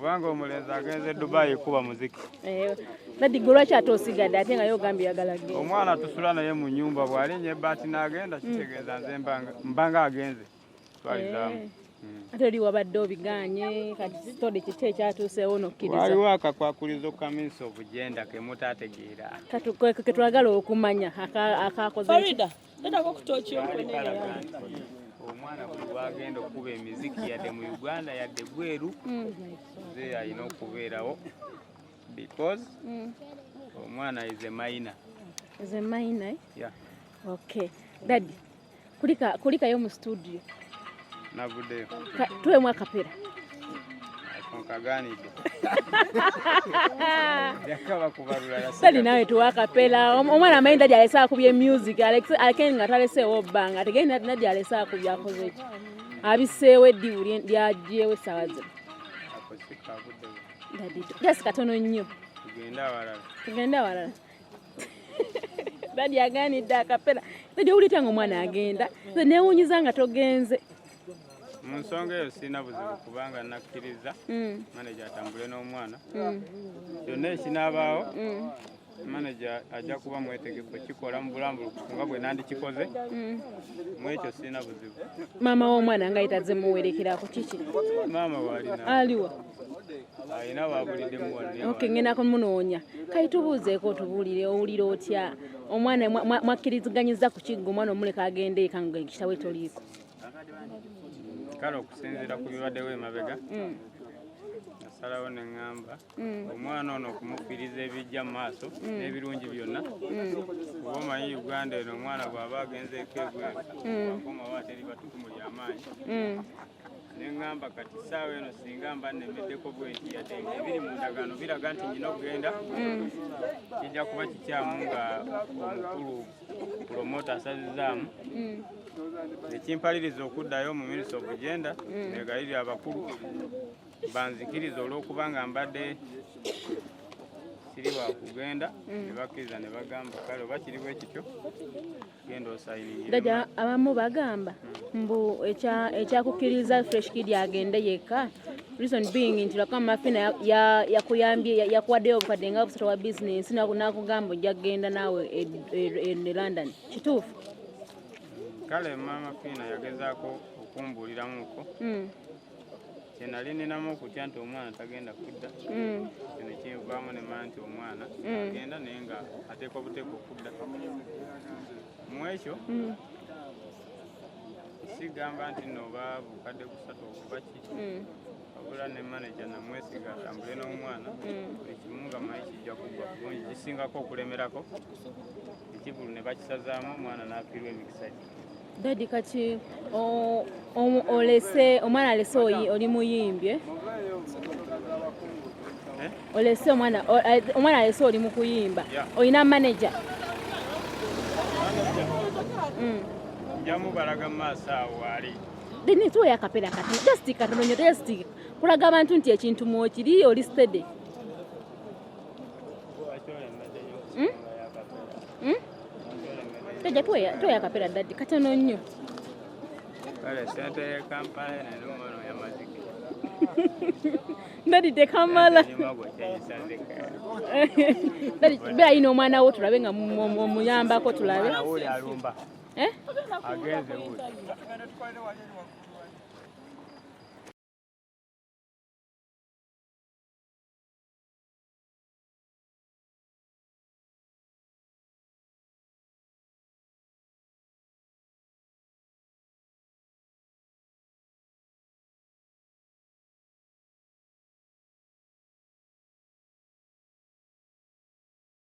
kubanga omulenzi agenze Dubai kuba muziki. Dadi gwe lwaki ate osigadde ate nga yogambye oyagala genda? Omwana tusula naye mu nnyumba bw'alinnya ebbaati n'agenda kitegeeza nze mbanga agenze twalizaamu. Ate oli wabadde obiganye kati sitode kiki ekyatuuseewo n'okkiriza? Waliwo akakwakulizo kamisi obugenda ke mutaategeera. Ke twagala okumanya akakoze. Farida, ndako kutoki okwenenya. Omwana buli lwagenda okuba emiziki yadde mu Uganda yadde bweru ze alina okubeerawo because omwana is a minor. Is a minor? Yeah. Okay. Daddy, kulikayo mu studio. Navuddeyo. Tuwemu akapera. Onkaganidde. Yakaba kubalula. Daddy nawe tuwa akapera. Omwana amanyi daddy alesa akubye music. Aleke nga taleseewo bbanga. Ategende daddy alesa akubye akoze eki. Abiseewo eddibu lyagyewo essaawa zino. Daddy, just katono nnyo. Tugende awalala. Daddy aganidde akapera. Daddy owulira nga omwana agenda. Neewuunyiza nga togenze. Mu nsonga eyo sirina buzibu kubanga nakkiriza manager atambule n'omwana. Byonna ekinaabaawo manager ajja kuba mwetegefu kikola mu bulambulukufu nga bwe nandikikoze. Mu ekyo sirina buzibu. Maama w'omwana nga yitazze muwerekerako kiki? Maama waalina. Aliwa? Alina waabuliddemu wano. Okay, ngenda kumunoonya. Kati tubuuzeeko tubuulire owulira otya? Omwana mwakkirizganyiza ku kiggo omwana omuleka agende eka nga ekitawe toliiko. Kale okusinziira ku bibaddewo emabega nasalawo ne ŋŋamba omwana ono okumukkiriza ebijja mu maaso n'ebirungi byonna kuba omanyi Uganda eno omwana bw'aba agenzeeko ebweru akomawo ate eri batukumu ly'amaanyi ne ŋŋamba kati ssaawa eno singa mba nnemeddeko bweki yadde ebiri mu ndagaano biraga nti nyina okugenda kijja kuba kikyamu nga omukulu promota asazizaamu ekimpaliriza okuddayo mu minisita obugenda negayirira abakulu banzikiriza olw'okuba nga mbadde siri wakugenda ne bakkiriza ne bagamba kale oba kiri bwe kityo genda osayiningire. Daddy abamu bagamba mbu ekyakukkiriza Fresh Kid agende yekka reason being nti lwakama Fiina yakuyambye yakuwaddeyo obukadde nga obusatu wa business nakugamba ojja kugenda naawe e London. Kituufu? Kale Maama Fiina yagezaako okumbuuliramuko kye nali ninamu okutya nti omwana tagenda kudda kino kinvaamu ne manya nti omwana agenda naye nga ateeka obuteeka okudda mu ekyo sigamba nti nooba bukadde busatu okuba ki wabula ne manager namwesiga atambule n'omwana buli kimu nga manyi kijja kugwa bulungi kisingako okulemerako ekivulu ne bakisazaamu omwana n'afiirwa emikisa gye. Daddy kati omwana alese oli muyimbye olese omwana alese oli mu kuyimba olina manager njamu balaga mu maaso awo ali deni tuwa yakapera kati just katono nyo just kulaga abantu nti ekintu mwokiri oli steady Teja tuwa yakapera daddy katono nnyo. Kale sente ye Kampala n'omono ya maziki. Daddy tekamala. Daddy be ayina omwana wo tulabe nga muyambako tulabe. Agenze uli.